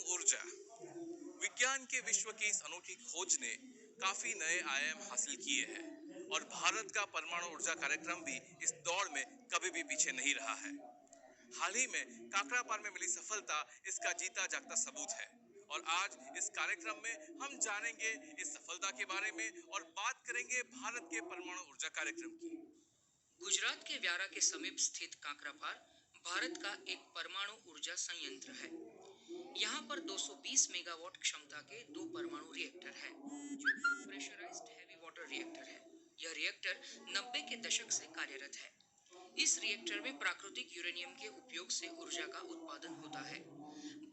ऊर्जा। विज्ञान के विश्व की इस अनोखी खोज ने काफी नए आयाम हासिल किए हैं और भारत का परमाणु ऊर्जा कार्यक्रम भी इस दौड़ में कभी भी पीछे नहीं रहा है। हाल ही में काकरापार में मिली सफलता इसका जीता जागता सबूत है और आज इस कार्यक्रम में हम जानेंगे इस सफलता के बारे में और बात करेंगे भारत के परमाणु ऊर्जा कार्यक्रम की। गुजरात के व्यारा के समीप स्थित काकरापार भारत का एक परमाणु ऊर्जा संयंत्र है। यहाँ पर 220 मेगावाट क्षमता के दो परमाणु रिएक्टर हैं, जो प्रेशराइज्ड हैवी वाटर रिएक्टर है। यह रिएक्टर 90 के दशक से कार्यरत है। इस रिएक्टर में प्राकृतिक यूरेनियम के उपयोग से ऊर्जा का उत्पादन होता है।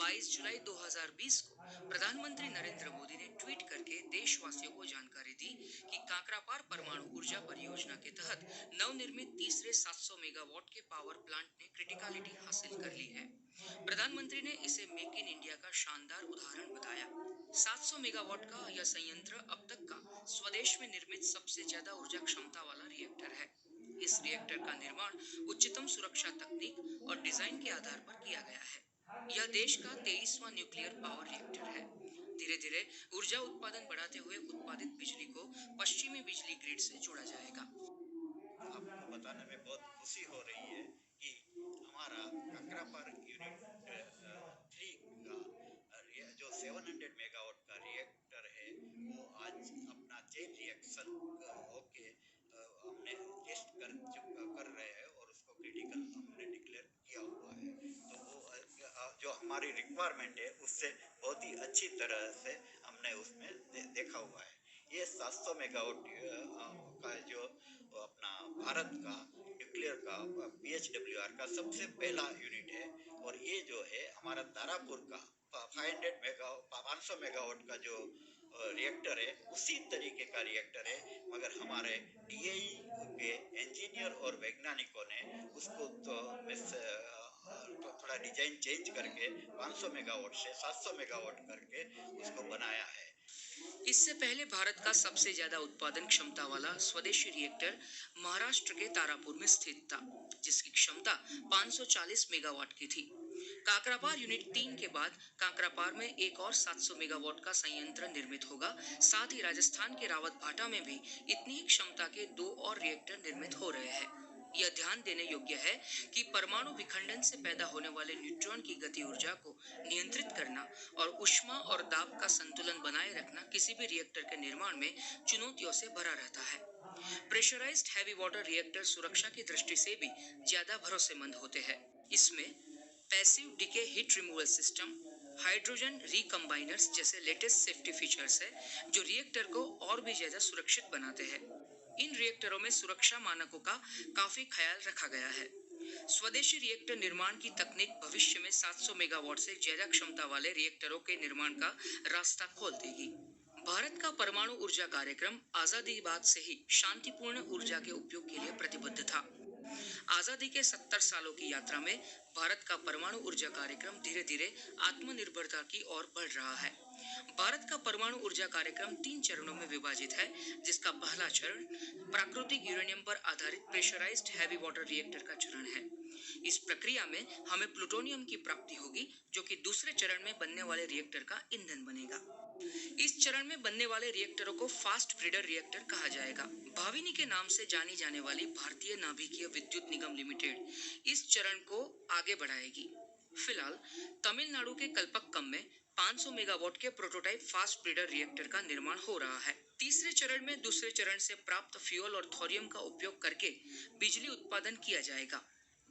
22 जुलाई 2020 को प्रधानमंत्री नरेंद्र मोदी ने ट्वीट करके देशवासियों को जानकारी दी कि काकरापार परमाणु ऊर्जा परियोजना के तहत नवनिर्मित तीसरे 700 मेगावाट के पावर प्लांट ने क्रिटिकलिटी हासिल कर ली है। प्रधानमंत्री ने इसे मेक इन इंडिया का शानदार उदाहरण बताया। 700 मेगावाट का यह संयंत्र अब तक का स्वदेश में निर्मित सबसे ज्यादा ऊर्जा क्षमता वाला रिएक्टर है। इस रिएक्टर का निर्माण उच्चतम सुरक्षा तकनीक और डिजाइन के आधार पर किया गया है। यह देश का 23वां न्यूक्लियर पावर रिएक्टर है। धीरे धीरे ऊर्जा उत्पादन बढ़ाते हुए उत्पादित बिजली को पश्चिमी बिजली ग्रिड से जोड़ा जाएगा। आपको बताने में बहुत खुशी हो रही है कि हमारा काकरापार यूनिट 3 का जो 700 मेगावाट का रिएक्टर है वो आज अपना चेन रिएक्शन होके हमने टेस्ट कर रहे हैं और उसको क्रिटिकल हमने डिक्लेयर किया हुआ है। तो वो जो हमारी रिक्वायरमेंट है उससे बहुत ही अच्छी तरह से हमने उसमें देखा हुआ है। ये 700 मेगावाट का जो अपना भारत का न्यूक्लियर का PHWR का सबसे पहला यूनिट है और ये जो है हमारा तारापुर का 500 मेगावाट का जो रिएक्टर है उसी तरीके का रिएक्टर है, मगर हमारे DAE के इंजीनियर और वैज्ञानिकों ने उसको तो थोड़ा डिजाइन चेंज करके 500 मेगावाट से 700 मेगावाट करके उसको बनाया है। इससे पहले भारत का सबसे ज्यादा उत्पादन क्षमता वाला स्वदेशी रिएक्टर महाराष्ट्र के तारापुर में स्थित था, जिसकी क्षमता 540 मेगावाट की थी। काकरापार यूनिट 3 के बाद काकरापार में एक और 700 मेगावाट का संयंत्र निर्मित होगा। साथ ही राजस्थान के रावतभाटा में भी इतनी ही क्षमता के दो और रिएक्टर निर्मित हो रहे हैं। यह ध्यान देने योग्य है कि परमाणु विखंडन से पैदा होने वाले न्यूट्रॉन की गति ऊर्जा को नियंत्रित करना और ऊष्मा और दाब का संतुलन बनाए रखना किसी भी रिएक्टर के निर्माण में चुनौतियों से भरा रहता है। प्रेशराइज्ड हैवी वाटर रिएक्टर सुरक्षा की दृष्टि से भी ज्यादा भरोसेमंद होते हैं। इसमें passive decay heat removal system, hydrogen recombiners जैसे लेटेस्ट सेफ्टी फीचर्स है, जो रिएक्टर को और भी ज्यादा सुरक्षित बनाते हैं। इन रिएक्टरों में सुरक्षा मानकों का काफी ख्याल रखा गया है। स्वदेशी रिएक्टर निर्माण की तकनीक भविष्य में 700 मेगावाट से ज्यादा क्षमता वाले रिएक्टरों के निर्माण का रास्ता खोल देगी। भारत का परमाणु ऊर्जा कार्यक्रम आजादी बाद से ही शांतिपूर्ण ऊर्जा के उपयोग के लिए प्रतिबद्ध था। आजादी के 70 सालों की यात्रा में भारत का परमाणु ऊर्जा कार्यक्रम धीरे धीरे आत्मनिर्भरता की ओर बढ़ रहा है। भारत का परमाणु ऊर्जा कार्यक्रम 3 चरणों में विभाजित है, जिसका पहला चरण प्राकृतिक यूरेनियम पर आधारित प्रेशराइज्ड हैवी वाटर रिएक्टर का चरण है। इस प्रक्रिया में हमें प्लूटोनियम की प्राप्ति होगी, जो कि दूसरे चरण में बनने वाले रिएक्टर का ईंधन बनेगा। इस चरण में बनने वाले रिएक्टरों को फास्ट ब्रीडर रिएक्टर कहा जाएगा। भाविनी के नाम से जानी जाने वाली भारतीय नाभिकीय विद्युत निगम लिमिटेड इस चरण को आगे बढ़ाएगी। फिलहाल तमिलनाडु के कल्पक्कम में 500 मेगावाट के प्रोटोटाइप फास्ट ब्रीडर रिएक्टर का निर्माण हो रहा है। तीसरे चरण में दूसरे चरण से प्राप्त फ्यूल और थोरियम का उपयोग करके बिजली उत्पादन किया जाएगा।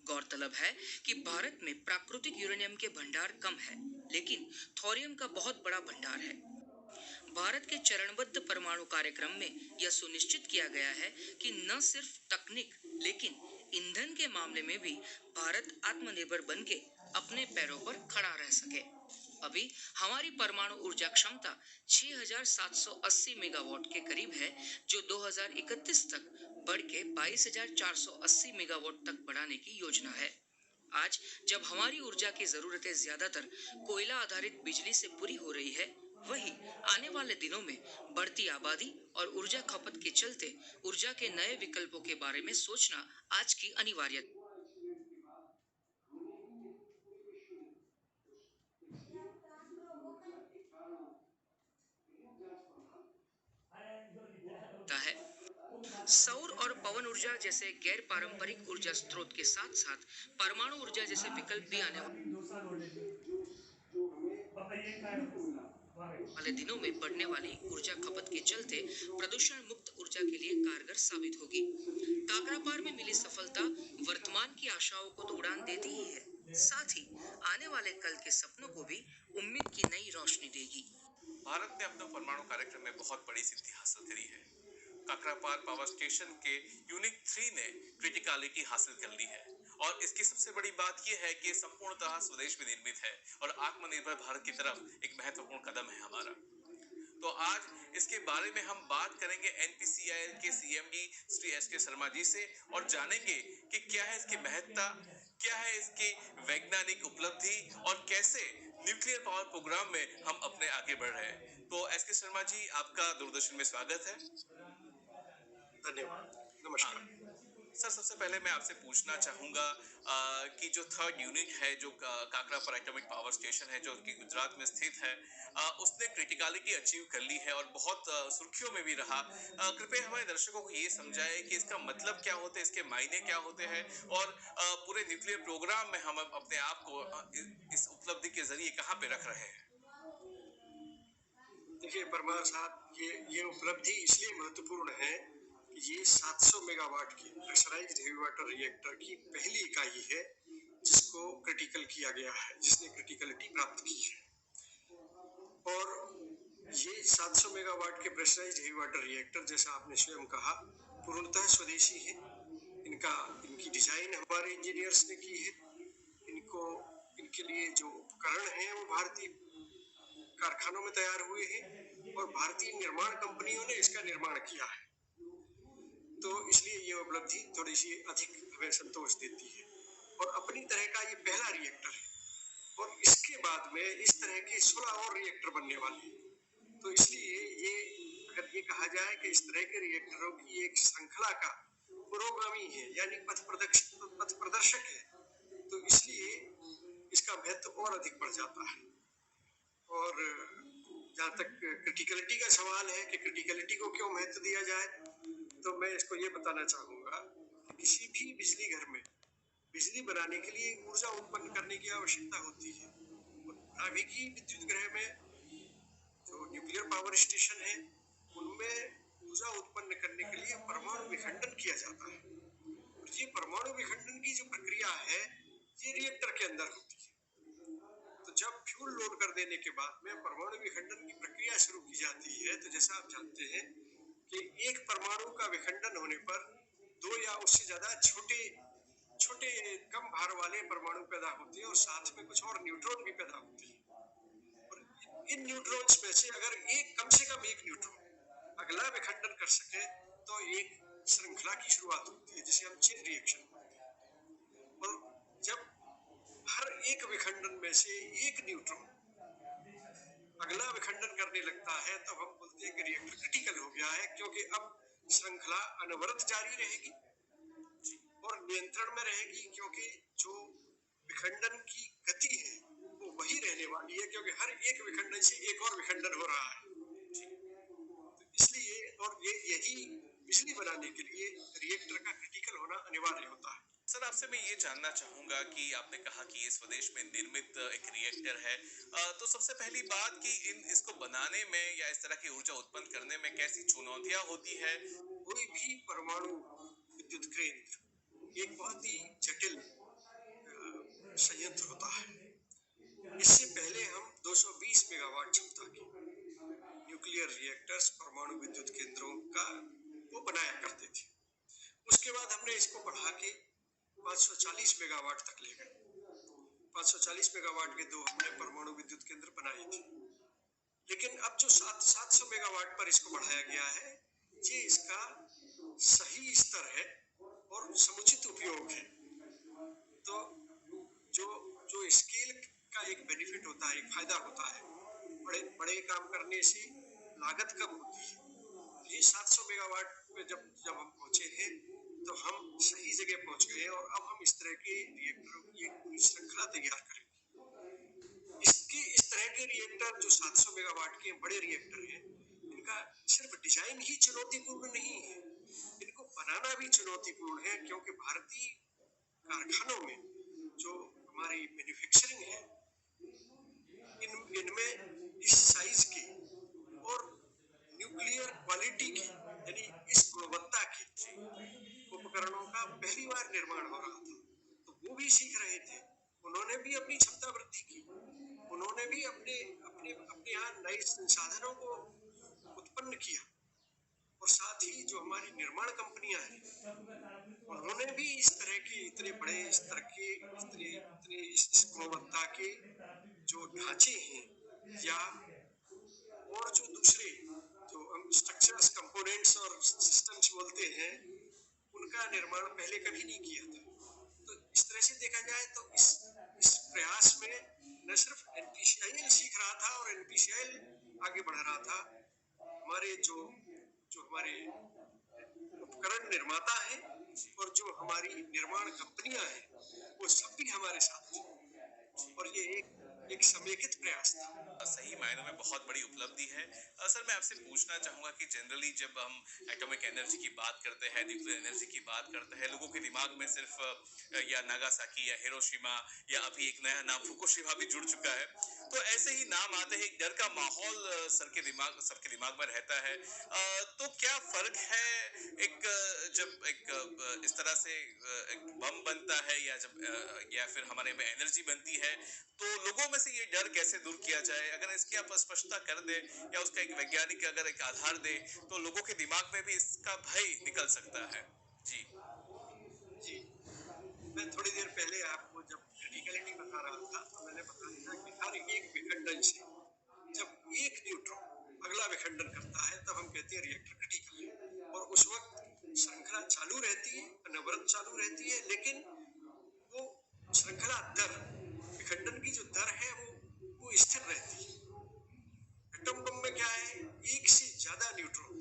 गौरतलब है कि भारत में प्राकृतिक यूरेनियम के भंडार कम है, लेकिन थोरियम का बहुत बड़ा भंडार है। भारत के चरणबद्ध परमाणु कार्यक्रम में यह सुनिश्चित किया गया है कि न सिर्फ तकनीक लेकिन ईंधन के मामले में भी भारत आत्मनिर्भर बनके अपने पैरों पर खड़ा रह सके। अभी हमारी परमाणु ऊर्जा क्षमता 6,780 मेगावाट के करीब है, जो 2031 तक बढ़ के 22,480 मेगावाट तक बढ़ाने की योजना है। आज जब हमारी ऊर्जा की जरूरतें ज्यादातर कोयला आधारित बिजली से पूरी हो रही है, वही आने वाले दिनों में बढ़ती आबादी और ऊर्जा खपत के चलते ऊर्जा के नए विकल्पों के बारे में सोचना आज की अनिवार्यता। सौर और पवन ऊर्जा जैसे गैर पारंपरिक ऊर्जा स्रोत के साथ साथ परमाणु ऊर्जा जैसे विकल्प भी आने वाले दिनों में बढ़ने वाली ऊर्जा खपत के चलते प्रदूषण मुक्त ऊर्जा के लिए कारगर साबित होगी। काकरापार में मिली सफलता वर्तमान की आशाओं को तो उड़ान देती ही है, साथ ही आने वाले कल के सपनों को भी उम्मीद की नई रोशनी देगी। भारत ने अपने परमाणु कार्यक्रम में बहुत बड़ी सिद्धि हासिल करी है। काकरापार पावर स्टेशन के यूनिट 3 ने क्रिटिकलिटी हासिल कर ली है और इसकी सबसे बड़ी बात यह है कि ये संपूर्णतः स्वदेश में निर्मित है और आत्मनिर्भर भारत की तरफ एक महत्वपूर्ण कदम है हमारा। तो आज इसके बारे में हम बात करेंगे एनपीसीआईएल के सीएमडी श्री एस.के. शर्मा जी से और जानेंगे कि क्या है इसकी महत्ता, क्या है इसकी वैज्ञानिक उपलब्धि और कैसे न्यूक्लियर पावर प्रोग्राम में हम अपने आगे बढ़ रहे हैं। तो एस.के. शर्मा जी, आपका दूरदर्शन में स्वागत है। धन्यवाद। नमस्कार। सर, सबसे पहले मैं आपसे पूछना चाहूंगा कि जो थर्ड यूनिट है, जो काकरापार एटॉमिक पावर स्टेशन है, जो कि गुजरात में स्थित है, उसने क्रिटिकलिटी अचीव कर ली है और बहुत सुर्खियों में भी रहा। कृपया हमारे दर्शकों को ये समझाएं कि इसका मतलब क्या होता है, इसके मायने क्या होते हैं और पूरे न्यूक्लियर प्रोग्राम में हम अपने आप को इस उपलब्धि के जरिए कहाँ पे रख रहे हैं। देखिए परमार साहब, ये उपलब्धि इसलिए महत्वपूर्ण है कि ये 700 मेगावाट की प्रेशराइज्ड हेवी वाटर रिएक्टर की पहली इकाई है जिसको क्रिटिकल किया गया है, जिसने क्रिटिकलिटी प्राप्त की है। और ये 700 मेगावाट के प्रेशराइज्ड हेवी वाटर रिएक्टर, जैसा आपने स्वयं कहा, पूर्णतः स्वदेशी है। इनकी डिजाइन हमारे इंजीनियर्स ने की है। इनके लिए जो उपकरण हैं वो भारतीय कारखानों में तैयार हुए हैं और भारतीय निर्माण कंपनियों ने इसका निर्माण किया है। तो इसलिए ये उपलब्धि थोड़ी सी अधिक हमें संतोष देती है और अपनी तरह का ये पहला रिएक्टर है और इसके बाद में इस तरह के 16 और रिएक्टर बनने वाले हैं। तो इसलिए ये अगर ये कहा जाए कि इस तरह के रिएक्टरों की एक श्रृंखला का पुरोगामी है, यानी पथ प्रदर्शक है, तो इसलिए इसका महत्व और अधिक बढ़ जाता है। और जहाँ तक क्रिटिकलिटी का सवाल है कि क्रिटिकलिटी को क्यों महत्व दिया जाए, तो मैं इसको ये बताना चाहूँगा कि किसी भी बिजली घर में बिजली बनाने के लिए ऊर्जा उत्पन्न करने की आवश्यकता होती है। नाभिकीय विद्युत गृह में जो न्यूक्लियर पावर स्टेशन है, उनमें ऊर्जा उत्पन्न करने के लिए परमाणु विखंडन किया जाता है और ये परमाणु विखंडन की जो प्रक्रिया है, ये रिएक्टर के अंदर होती है। तो जब फ्यूल लोड कर देने के बाद में परमाणु विखंडन की प्रक्रिया शुरू की जाती है, तो जैसा आप जानते हैं कि एक परमाणु का विखंडन होने पर 2 या उससे ज्यादा छोटे कम भार वाले परमाणु पैदा होते हैं और साथ में कुछ और न्यूट्रॉन भी पैदा होते हैं। और इन न्यूट्रॉन्स में से अगर कम से कम एक न्यूट्रॉन अगला विखंडन कर सके तो एक श्रृंखला की शुरुआत होती है, जिसे हम चेन रिएक्शन बोलते हैं। और जब हर एक विखंडन में से एक न्यूट्रॉन अगला विखंडन करने लगता है, तो हम बोलते हैं कि रिएक्टर क्रिटिकल हो गया है, क्योंकि अब श्रृंखला अनवरत जारी रहेगी और नियंत्रण में रहेगी, क्योंकि जो विखंडन की गति है वो वही रहने वाली है, क्योंकि हर एक विखंडन से एक और विखंडन हो रहा है। तो इसलिए और यही बिजली बनाने के लिए रिएक्टर का क्रिटिकल होना अनिवार्य होता है। सर, आपसे मैं ये जानना चाहूंगा कि आपने कहा कि ये स्वदेश में निर्मित एक रिएक्टर है, तो सबसे पहली बात कि इसको बनाने में या इस तरह की ऊर्जा उत्पन्न करने में कैसी चुनौतियां होती है। कोई भी परमाणु विद्युत केंद्र एक बहुत ही जटिल संयंत्र होता है। इससे पहले हम 220 मेगावाट क्षमता के न्यूक्लियर रिएक्टर्स, परमाणु विद्युत केंद्रों का वो बनाया करते थे। उसके बाद हमने इसको बढ़ा के 540 मेगावाट तक ले गए। 540 मेगावाट के 2 हमने परमाणु विद्युत केंद्र बनाए थे। लेकिन अब जो 700 मेगावाट पर इसको बढ़ाया गया है, ये इसका सही स्तर है और समुचित उपयोग है। तो जो स्केल का एक बेनिफिट होता है, एक फायदा होता है, बड़े काम करने से लागत कम होती है। ये 700 मेगावाट पे जब हम पहुंचे हैं, तो हम सही जगह पहुंच गए और अब हम इस तरह के रिएक्टरों की एक पूरी श्रृंखला तैयार करेंगे। इस तरह के रिएक्टर जो 700 मेगावाट के बड़े रिएक्टर हैं, इनका सिर्फ डिजाइन ही चुनौतीपूर्ण नहीं है, इनको बनाना भी चुनौतीपूर्ण है, क्योंकि भारतीय कारखानों में जो हमारी मैन्युफैक्चरिंग है, इनमें इस साइज की और न्यूक्लियर क्वालिटी की, यानी इस गुणवत्ता की उपकरणों का पहली बार निर्माण हो रहा था। तो वो भी सीख रहे थे, उन्होंने भी अपनी क्षमता वृद्धि की, उन्होंने भी अपने अपने अपने यहाँ नए संसाधनों को उत्पन्न किया, और साथ ही जो हमारी निर्माण कंपनियां हैं, उन्होंने भी इस तरह के इतने बड़े स्तर के इतने इतने इस गुणवत्ता के जो ढांचे हैं, या और जो दूसरे जो हम स्ट्रक्चर्स, कंपोनेंट्स और सिस्टम्स बोलते हैं, उनका निर्माण पहले कभी नहीं किया था। तो इस तरह से देखा जाए तो इस प्रयास में न सिर्फ एनपीसीआईएल सीख रहा था और एनपीसीआईएल आगे बढ़ रहा था, हमारे जो जो हमारे उपकरण निर्माता हैं और जो हमारी निर्माण कंपनियां हैं, वो सब भी हमारे साथ थे, और ये एक समेकित प्रयास था। सही मायनों में बहुत बड़ी उपलब्धि है। सर, मैं आपसे पूछना चाहूंगा कि जनरली जब हम एटॉमिक एनर्जी की बात करते हैं, न्यूक्लियर एनर्जी की बात करते हैं, लोगों के दिमाग में सिर्फ या नागासाकी या हिरोशिमा या अभी एक नया नाम फुकुशिमा भी जुड़ चुका है। तो ऐसे ही नाम आते हैं, एक डर का माहौल सबके दिमाग में रहता है। तो क्या फर्क है जब इस तरह से एक बम बनता है, या या फिर हमारे में एनर्जी बनती है, तो लोगों में से ये डर कैसे दूर किया जाए? अगर इसकी आप स्पष्टता कर दे, या उसका एक वैज्ञानिक अगर एक आधार दे, तो लोगों के दिमाग में भी इसका भय निकल सकता है। जी जी, मैं थोड़ी देर पहले आपको जब क्रिटिकलिटी बता रहा था, तो मैंने बताया कि हर एक विखंडन से जब एक न्यूट्रॉन अगला विखंडन करता है, तब हम कहते हैं रिएक्टर क्रिटिकल है, और उस वक्त श्रृंखला चालू रहती है, अनवरत चालू रहती है, लेकिन वो श्रृंखला दर, विखंडन की जो दर है, वो स्थिर रहती है। एटम बम में क्या है, एक से ज्यादा न्यूट्रॉन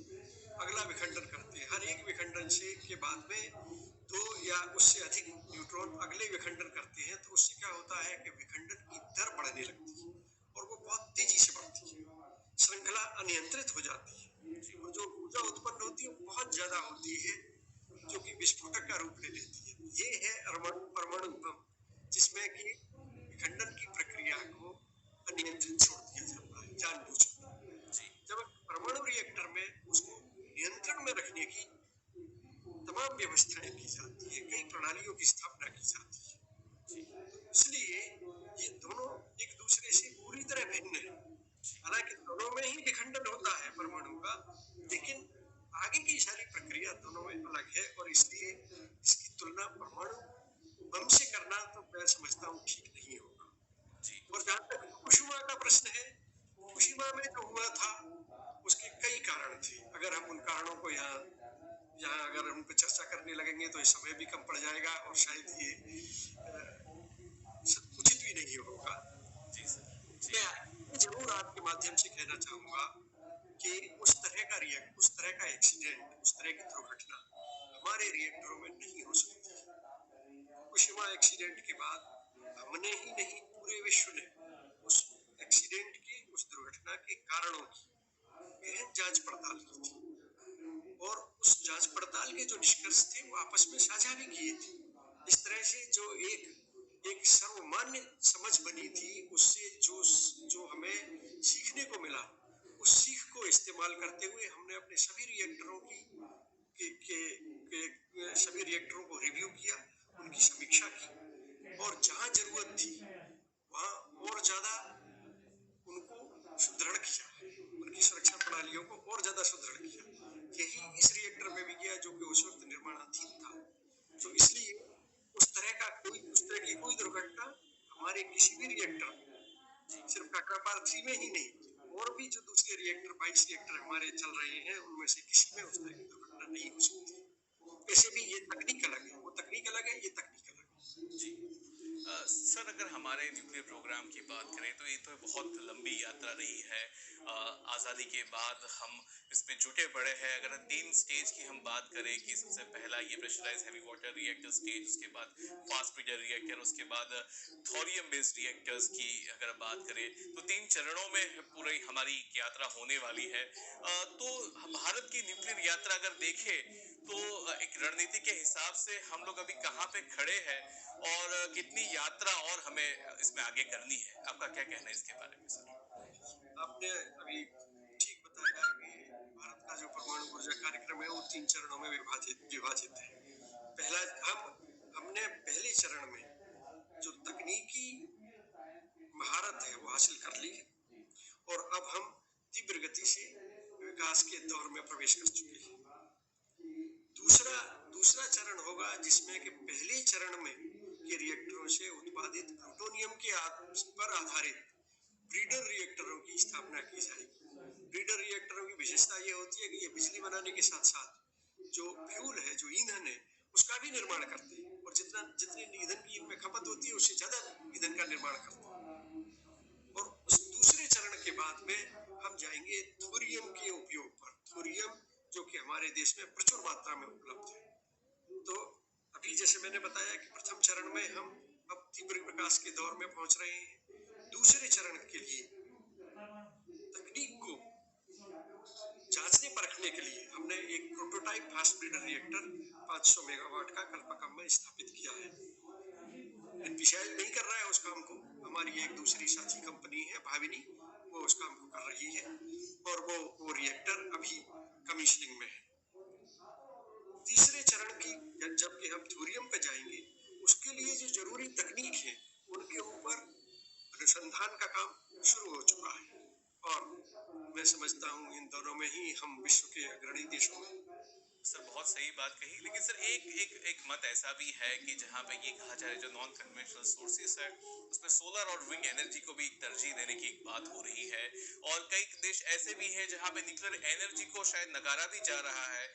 अगला विखंडन करते हैं, हर एक विखंडन से के बाद में 2 या उससे अधिक न्यूट्रॉन अगले विखंडन करते हैं। तो उससे क्या होता है कि विखंडन की दर बढ़ने लगती है, और वो बहुत तेजी से बढ़ती है, श्रृंखला अनियंत्रित हो जाती है, और जो ऊर्जा उत्पन्न होती है वो बहुत ज्यादा होती है, जो कि विस्फोटक का रूप ले लेती है। ये है परमाणु बम, जिसमें कि विखंडन की प्रक्रिया को अनियंत्रित छोड़ दिया जाता है जानबूझकर। जब परमाणु रिएक्टर में उसको नियंत्रण में रखने की तमाम व्यवस्थाएं की जाती है, कई प्रणालियों की स्थापना की जाती है। तो इसलिए ये दोनों एक दूसरे से पूरी तरह भिन्न है। हालांकि दोनों में ही विखंडन होता है परमाणु का, लेकिन आगे की सारी प्रक्रिया दोनों में अलग है, और इसलिए इसकी तुलना परमाणु बम से करना तो मैं समझता हूँ ठीक नहीं होगा। और जहाँ तक फुकुशिमा का प्रश्न है, फुकुशिमा में जो हुआ था उसके कई कारण थे। अगर हम उन कारणों को यहाँ अगर हम पे चर्चा करने लगेंगे तो ये समय भी कम पड़ जाएगा, और शायद ये उचित भी नहीं होगा। जी सर। मैं जरूर आपके माध्यम से कहना चाहूंगा कि उस तरह का एक्सीडेंट, उस तरह की दुर्घटना हमारे रिएक्टरों में नहीं हो सकती। फुकुशिमा एक्सीडेंट के बाद हमने ही नहीं, पूरे विश्व ने उस एक्सीडेंट की, उस दुर्घटना के कारणों की गहन जांच पड़ताल की थी, और उस जांच पड़ताल के जो निष्कर्ष थे वो आपस में साझा भी किए थे। इस तरह से जो एक सर्वमान्य समझ बनी थी, उससे जो हमें सीखने को मिला, उस सीख को इस्तेमाल करते हुए हमने अपने सभी रिएक्टरों सभी रिएक्टरों को रिव्यू किया, उनकी समीक्षा की, और जहां जरूरत थी वहां और ज्यादा उनको सुदृढ़ किया, उनकी सुरक्षा प्रणालियों को और ज्यादा सुदृढ़ किया। यही इस रिएक्टर में भी किया, जो कि उस वक्त निर्माणाधीन था। तो इसलिए उस तरह की कोई दुर्घटना हमारे किसी भी रिएक्टर, सिर्फ काकरापार 3 में ही नहीं, और भी जो दूसरे रिएक्टर 22 रिएक्टर हमारे चल रहे हैं, उनमें से किसी में उस तरह की दुर्घटना नहीं हो सकती। वैसे भी ये तकनीक अलग है, वो तकनीक अलग है, ये तकनीक अलग है। जी सर, अगर हमारे न्यूक्लियर प्रोग्राम की बात करें तो ये तो बहुत लंबी यात्रा रही है। आज़ादी के बाद हम इसमें जुटे पड़े हैं। अगर 3 स्टेज की हम बात करें कि सबसे पहला ये pressurized heavy water reactor stage, उसके बाद फास्ट ब्रीडर रिएक्टर, उसके बाद थोरियम बेस्ड रिएक्टर्स की अगर बात करें, तो 3 चरणों में पूरी हमारी यात्रा होने वाली है। तो भारत की न्यूक्लियर यात्रा अगर देखें तो एक रणनीति के हिसाब से हम लोग अभी कहाँ पे खड़े हैं और कितनी यात्रा और हमें इसमें आगे करनी है, आपका क्या कहना है इसके बारे में सर? आपने अभी ठीक बताया कि भारत का जो परमाणु ऊर्जा कार्यक्रम है वो 3 चरणों में विभाजित विभाजित है। पहला हमने पहले चरण में जो तकनीकी महारत है वो हासिल कर ली है और अब हम तीव्र गति से विकास के दौर में प्रवेश कर चुके हैं। दूसरा दूसरा चरण होगा जिसमें कि पहले चरण में के रिएक्टरों से उत्पादित प्लूटोनियम के पर आधारित ब्रीडर रिएक्टरों की स्थापना की जाएगी। ब्रीडर रिएक्टरों की विशेषता ये होती है कि ये बिजली बनाने के साथ साथ जो फ्यूल है, जो ईंधन है, उसका भी निर्माण करते हैं और जितनी ईंधन की इनमें खपत होती है उससे ज्यादा ईंधन का निर्माण करते हैं। और उस दूसरे चरण के बाद में हम जाएंगे थोरियम के उपयोग पर। थोरियम जो कि हमारे देश में प्रचुर मात्रा में उपलब्ध है। तो अभी जैसे मैंने बताया कि प्रथम चरण में हम अब तीव्र विकास के दौर में पहुंच रहे हैं। दूसरे चरण के लिए तकनीक को जांचने परखने के लिए हमने एक prototype fast breeder reactor 500 megawatt का कल्पाकम में स्थापित किया है। एनपीसीआई नहीं कर रहा है उस काम को, हमारी एक दूसरी साथी कंपनी है भाविनी, वो उस काम को कर रही है और वो रिएक्टर अभी कमीशनिंग में है। तीसरे चरण की जबकि हम थोरियम पे जाएंगे, उसके लिए जो जरूरी तकनीक है उनके ऊपर अनुसंधान का काम शुरू हो चुका है और मैं समझता हूँ इन दोनों में ही हम विश्व के अग्रणी देशों में। सर बहुत सही बात कही, लेकिन सर एक मत ऐसा भी है कि जहाँ पे ये कहा जा रहा है जो नॉन कन्वेंशनल सोर्सेस है उसमें सोलर और विंड एनर्जी को भी एक तरजीह देने की एक बात हो रही है और कई देश ऐसे भी हैं जहाँ पे न्यूक्लियर एनर्जी को शायद नकारा भी जा रहा है।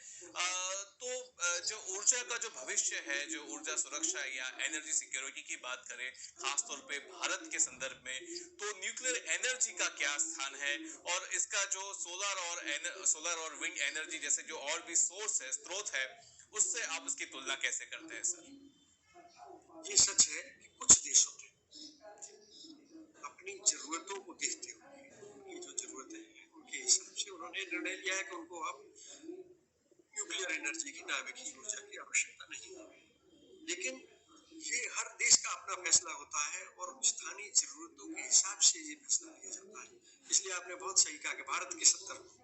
जो ऊर्जा का जो भविष्य है, जो ऊर्जा सुरक्षा या एनर्जी सिक्योरिटी की बात करें खासतौर पे भारत के संदर्भ में, तो न्यूक्लियर एनर्जी का क्या स्थान है और इसका जो सोलर और विंड एनर्जी जैसे जो और भी सोर्स है, स्रोत है, उससे आप इसकी तुलना कैसे करते हैं सर? ये सच है कि कुछ देशों ने अपनी जरूरतों को देखते हुए, उनकी जो जरूरतें हैं उनके हिसाब से उन्होंने निर्णय लिया है कि उनको अब न्यूक्लियर एनर्जी की, नाभिकीय ऊर्जा की आवश्यकता नहीं है। लेकिन ये हर देश का अपना फैसला होता है और स्थानीय जरूरतों के हिसाब से ये फैसला लिया जाता है। इसलिए आपने बहुत सही कहा कि भारत के संदर्भ में,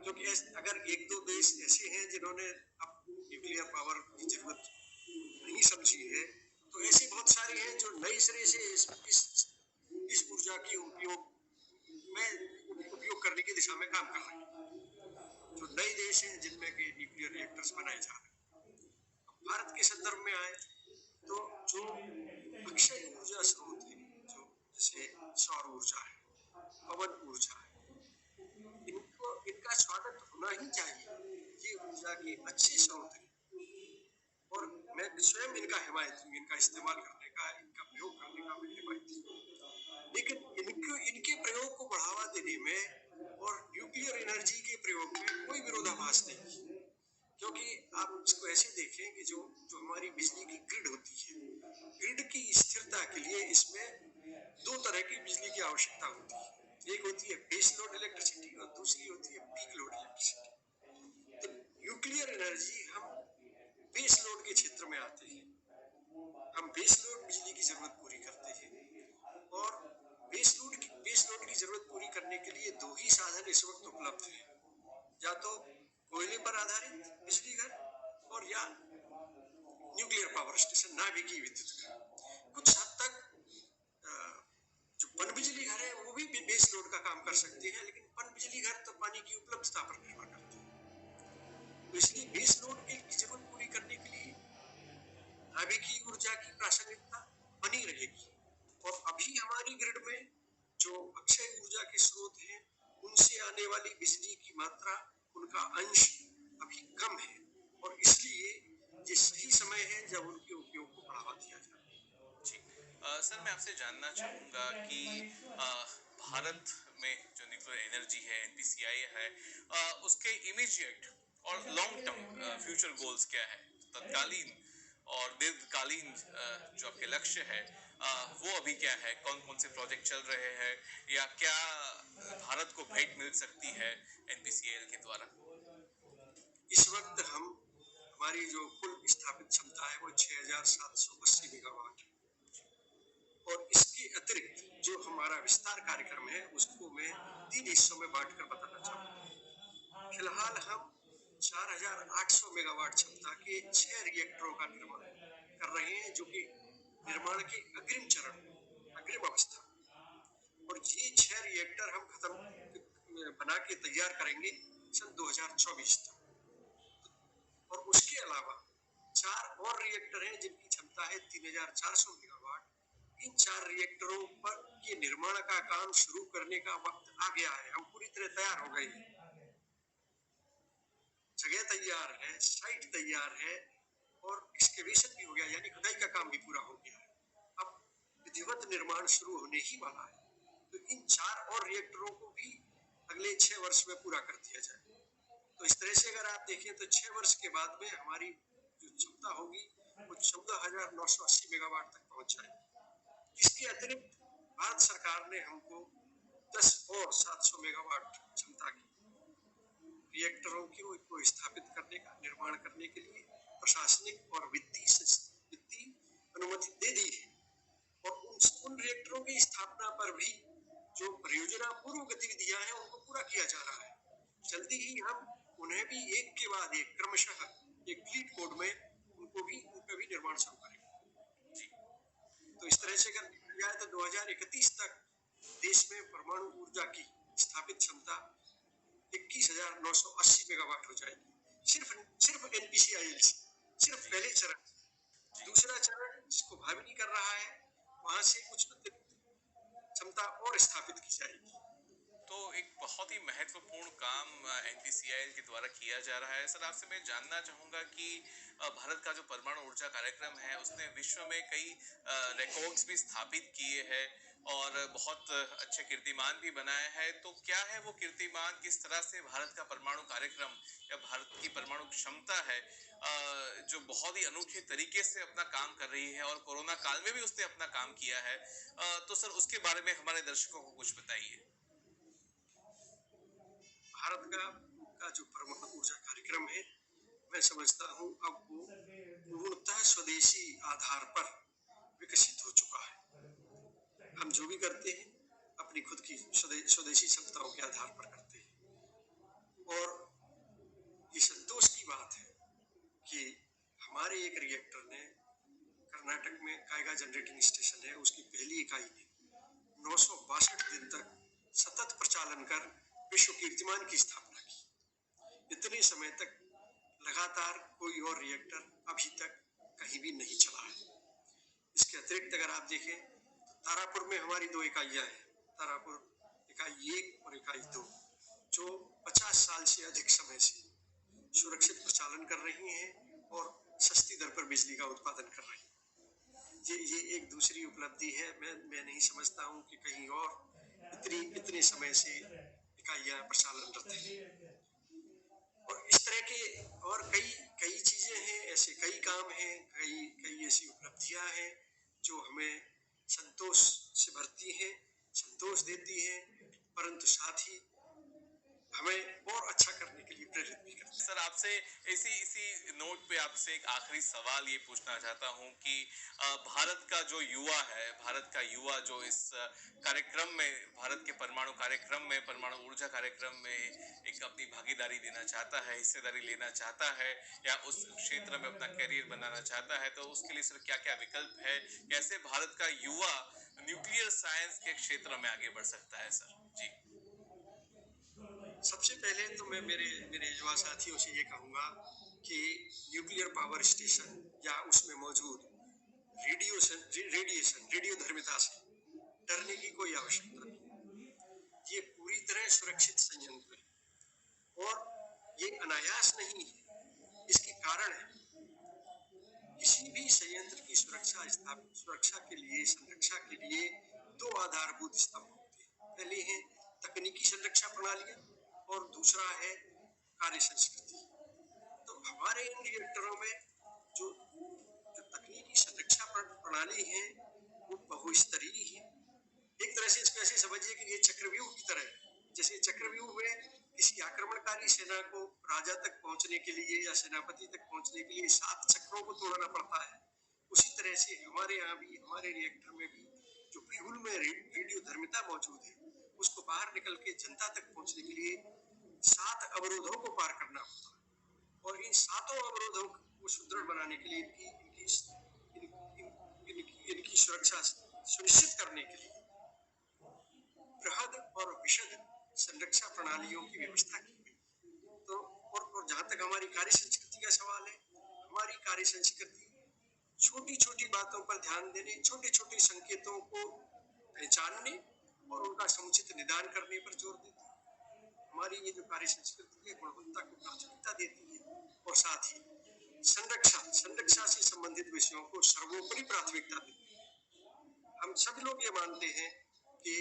क्योंकि अगर एक दो देश ऐसे हैं जिन्होंने अब न्यूक्लियर पावर की जरूरत नहीं समझी है, तो ऐसे बहुत सारे हैं जो नए सिरे से इस ऊर्जा की उपयोग करने की दिशा में काम कर रहे हैं। जो नए देश हैं जिनमें के न्यूक्लियर रिएक्टर्स बनाए जा रहे हैं। भारत के संदर्भ में आए तो जो अक्षय ऊर्जा स्रोत है, जो जैसे सौर ऊर्जा है, पवन ऊर्जा है, इनका स्वागत होना ही चाहिए। ये ऊर्जा के अच्छे स्रोत हैं और मैं स्वयं इनका हिमायती हूँ, इनका इस्तेमाल करने का, इनका प्रयोग करने का मैं हिमायती हूँ। लेकिन इनके प्रयोग को बढ़ावा देने में और न्यूक्लियर एनर्जी के प्रयोग में कोई विरोधाभास नहीं, क्योंकि आप इसको ऐसे देखें कि जो हमारी बिजली की ग्रिड होती है, ग्रिड की स्थिरता के लिए इसमें दो तरह की बिजली की आवश्यकता होती है। एक होती है बेस लोड इलेक्ट्रिसिटी और दूसरी होती है पीक लोड इलेक्ट्रिसिटी। तो न्यूक्लियर एनर्जी हम बेस लोड के क्षेत्र में आते हैं। हम बेस लोड बिजली की जरूरत पूरी करते हैं और बेस लोड की जरूरत पूरी करने के लिए दो ही साधन इस वक्त उपलब्ध हैं, या तो कोयले पर आधारित बिजली घर और या न्यूक्लियर पावर स्टेशन, नाभिकीय विद्युत घर। कुछ हद तक जो पनबिजली घर है वो भी बेस लोड का काम कर सकते हैं, लेकिन पनबिजली घर तो पानी की उपलब्धता पर निर्भर करते हैं। तो इसलिए बेस लोड की जरूरत पूरी करने के लिए नाभिकीय ऊर्जा की प्रासंगिकता बनी रहेगी। और अभी हमारी ग्रिड में जो अक्षय ऊर्जा के स्रोत हैं उनसे आने वाली बिजली की मात्रा, उनका अंश अभी कम है और इसलिए ये सही समय है जब उनके उपयोग को बढ़ावा दिया जाए। सर मैं आपसे जानना चाहूँगा कि भारत में जो न्यूक्लियर एनर्जी है, एनपीसीआई है, उसके इमीडिएट और लॉन्ग टर्म फ्यूचर गोल्स क्या है? तत्कालीन और दीर्घकालीन जो आपके लक्ष्य है वो अभी क्या है? कौन कौन से प्रोजेक्ट चल रहे हैं या क्या भारत को भेंट मिल सकती है एनपीसीएल के द्वारा? इस वक्त हम हमारी जो कुल स्थापित क्षमता है वो 6,780 मेगावाट है। और इसके अतिरिक्त जो हमारा विस्तार कार्यक्रम है उसको मैं 3 हिस्सों में बांटकर बताना चाहूँगा। फिलहाल हम 4,800 मेगावाट क्षमता के 6 रिएक्टरों का निर्माण कर रहे हैं, जो कि निर्माण के अग्रिम चरण, अग्रिम अवस्था। और ये 6 रिएक्टर हम बना के तैयार करेंगे सन 2024 तक। और उसके अलावा 4 और रिएक्टर हैं जिनकी क्षमता है 3,400 मेगावाट। इन 4 रिएक्टरों पर के निर्माण का काम शुरू करने का वक्त आ गया है। हम पूरी तरह तैयार हो गए हैं, जगह तैयार है, साइट तैयार है और एक्सकेवेशन भी हो गया, यानी खुदाई का काम भी पूरा हो गया है। अब विधिवत निर्माण शुरू होने ही वाला है। तो इन 4 और रिएक्टरों को भी अगले 6 वर्ष में पूरा कर दिया जाए। तो इस तरह से अगर आप देखें तो 6 वर्ष के बाद में हमारी जो क्षमता होगी वो 14,980 मेगावाट तक पहुंच जाएगी। इसके अतिरिक्त भारत सरकार ने हमको 10 और 700 मेगावाट क्षमता की रिएक्टरों को स्थापित करने का, निर्माण करने के लिए प्रशासनिक और वित्तीय अनुमति दे दी है। और उन रिएक्टरों की स्थापना पर भी जो परियोजना पूर्व गतिविधियां हैं उनको पूरा किया जा रहा है। जल्दी ही हम उन्हें भी एक के बाद एक क्रमशः एक फ्लीट कोड में उनका भी निर्माण शुरू करेंगे। तो इस तरह से अगर देखा जाए तो 2031 तक देश में परमाणु ऊर्जा की स्थापित क्षमता 21,980 मेगावाट हो जाएगी। सिर्फ NPCIL से, सिर्फ पहले चरण। दूसरा चरण जिसको भावी नहीं कर रहा है, वहां से कुछ क्षमता और स्थापित की जाएगी। तो एक बहुत ही महत्वपूर्ण काम NPCIL के द्वारा किया जा रहा है। सर, आपसे मैं जानना चाहूँगा कि भारत का जो परमाणु ऊर्जा कार्यक्रम है उसने विश्व में कई रिकॉर्ड्स भी स्थापित किए हैं और बहुत अच्छे कीर्तिमान भी बनाए हैं। तो क्या है वो कीर्तिमान, किस तरह से भारत का परमाणु कार्यक्रम या भारत की परमाणु क्षमता है जो बहुत ही अनूठे तरीके से अपना काम कर रही है और कोरोना काल में भी उसने अपना काम किया है। तो सर उसके बारे में हमारे दर्शकों को कुछ बताइए। भारत का जो परमाणु ऊर्जा कार्यक्रम है, मैं समझता हूँ अब वो पूर्णतः स्वदेशी आधार पर विकसित हो चुका है। हम जो भी करते हैं अपनी खुद की स्वदेशी क्षमताओं के आधार पर करते हैं। और ये संतोष की बात है कि हमारे एक रिएक्टर ने कर्नाटक में कायगा जनरेटिंग स्टेशन है, उसकी पहली इकाई ने 962 दिन तक सतत प्रचालन कर विश्व कीर्तिमान की स्थापना की। इतने समय तक लगातार कोई और रिएक्टर अभी तक कहीं भी नहीं चला है। इसके अतिरिक्त अगर आप देखें तो तारापुर में हमारी 2 इकाइयां हैं, तारापुर इकाई 1 और इकाई 2, जो 50 साल से अधिक समय से सुरक्षित प्रचालन कर रही हैं और सस्ती दर पर बिजली का उत्पादन कर रही हैं। ये एक दूसरी उपलब्धि है। मैं नहीं समझता हूँ कि कहीं और इतने समय से इकाइयां प्रचालनरत हैं। और इस तरह के और कई चीजें हैं, ऐसे कई काम हैं, कई ऐसी उपलब्धियां हैं जो हमें संतोष से भरती हैं, संतोष देती हैं, परंतु साथ ही हमें और अच्छा करने के लिए प्रेरित भी करती है। सर, आपसे इसी नोट पे आपसे एक आखिरी सवाल ये पूछना चाहता हूँ कि भारत का जो युवा है, भारत का युवा जो इस कार्यक्रम में, भारत के परमाणु कार्यक्रम में, परमाणु ऊर्जा कार्यक्रम में एक अपनी भागीदारी देना चाहता है, हिस्सेदारी लेना चाहता है या उस क्षेत्र में अपना करियर बनाना चाहता है, तो उसके लिए सर क्या क्या विकल्प है? कैसे भारत का युवा न्यूक्लियर साइंस के क्षेत्र में आगे बढ़ सकता है? सर जी। सबसे पहले तो मैं मेरे युवा साथियों से ये कहूँगा कि न्यूक्लियर पावर स्टेशन या उसमें मौजूद रेडियोधर्मिता से डरने की कोई आवश्यकता नहीं। ये पूरी तरह सुरक्षित संयंत्र है और ये अनायास नहीं है। इसके कारण है, किसी भी संयंत्र की सुरक्षा के लिए, संरक्षा के लिए 2 आधारभूत स्तंभ होते हैं। पहले है तकनीकी संरक्षा प्रणालियां और दूसरा है कार्य संस्कृति। तो हमारे इन रिएक्टरों में जो तकनीकी संरक्षा प्रणाली है वो बहुस्तरीय है। एक तरह से इसको ऐसे समझिए कि ये चक्रव्यूह की तरह है। जैसे चक्रव्यूह में किसी आक्रमणकारी सेना को राजा तक पहुंचने के लिए या सेनापति तक पहुंचने के लिए 7 चक्रों को तोड़ना पड़ता है, उसी तरह से हमारे यहाँ भी, हमारे रिएक्टर में भी जो फ्यूल में रेडियो धर्मिता मौजूद है, उसको बाहर निकल के जनता तक पहुंचने के लिए 7 अवरोधों को पार करना होता है। और इन 7 अवरोधों को सुदृढ़ बनाने के लिए इनकी सुरक्षा सुनिश्चित करने के लिए बृहद और विशद संरक्षा प्रणालियों की व्यवस्था की गई। तो और जहां तक हमारी कार्य संस्कृति का सवाल है, हमारी कार्य संस्कृति छोटी छोटी बातों पर ध्यान देने, छोटे छोटे संकेतों को पहचानने और उनका समुचित निदान करने पर जोर देती है। हमारी ये जो कार्य संस्कृति है गुणवत्ता को प्राथमिकता देती है और साथ ही संरक्षा से संबंधित विषयों को सर्वोपरि प्राथमिकता देती है। हम सभी लोग ये मानते हैं कि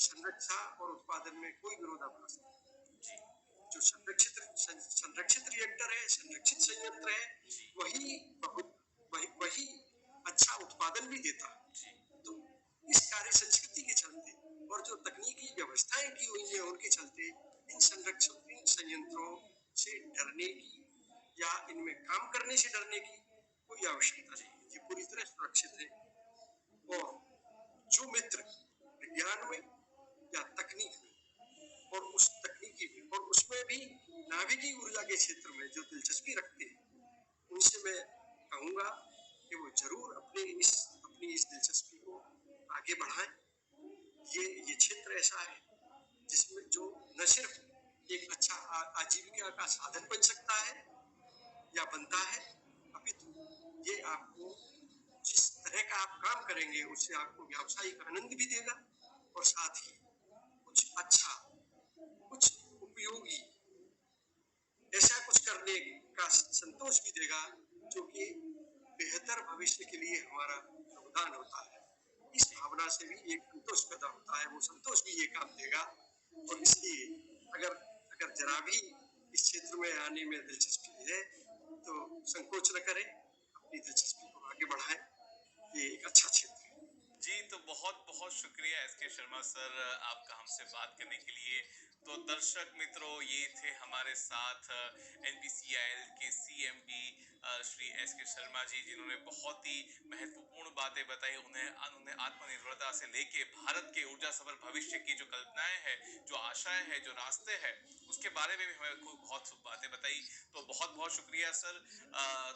संरक्षा और उत्पादन में कोई विरोधाभास नहीं। जो संरक्षित रिएक्टर है, संरक्षित संयंत्र है, वही अच्छा उत्पादन भी देता है। तो इस कार्य संस्कृति के चलते और जो तकनीकी व्यवस्थाएं की हुई है उनके चलते इन संरक्षित संयंत्रों से डरने की या इनमें काम करने से डरने की कोई आवश्यकता नहीं। ये पूरी तरह सुरक्षित है। और जो मित्र विज्ञान में या तकनीक में और उस तकनीकी में और उसमें भी नाभिकीय ऊर्जा के क्षेत्र में जो दिलचस्पी रखते हैं, उनसे मैं कहूंगा कि वो जरूर अपनी इस दिलचस्पी को आगे बढ़ाएं। ये क्षेत्र ऐसा है जिसमें जो न सिर्फ एक अच्छा आजीविका का साधन बन सकता है या बनता है, अपितु ये आपको जिस तरह का आप काम करेंगे उससे आपको व्यावसायिक आनंद भी देगा और साथ ही कुछ अच्छा, कुछ उपयोगी, ऐसा कुछ करने का संतोष भी देगा जो कि बेहतर भविष्य के लिए हमारा योगदान होता है। इस भावना से भी एक संतोष पैदा होता है, वो संतोष भी ये काम देगा। और इसलिए अगर जरा भी इस क्षेत्र में आने में दिलचस्पी है तो संकोच न करें, अपनी दिलचस्पी को आगे बढ़ाएं। ये एक अच्छा क्षेत्र है। जी, तो बहुत बहुत शुक्रिया एसके शर्मा सर आपका हमसे बात करने के लिए। तो दर्शक मित्रों, ये थे हमारे साथ एनपीसीआईएल के सीएमडी श्री एसके शर्मा जी, जिन्होंने बहुत ही महत्वपूर्ण बातें बताई। उन्हें आत्मनिर्भरता से लेके भारत के ऊर्जा सफल भविष्य की जो कल्पनाएं हैं, जो आशाएं हैं, जो रास्ते हैं, उसके बारे में भी हमें बहुत बातें बताई। तो बहुत बहुत शुक्रिया सर।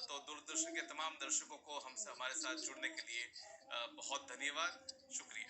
तो दूरदर्शन के तमाम दर्शकों को हमसे हमारे साथ जुड़ने के लिए बहुत धन्यवाद, शुक्रिया।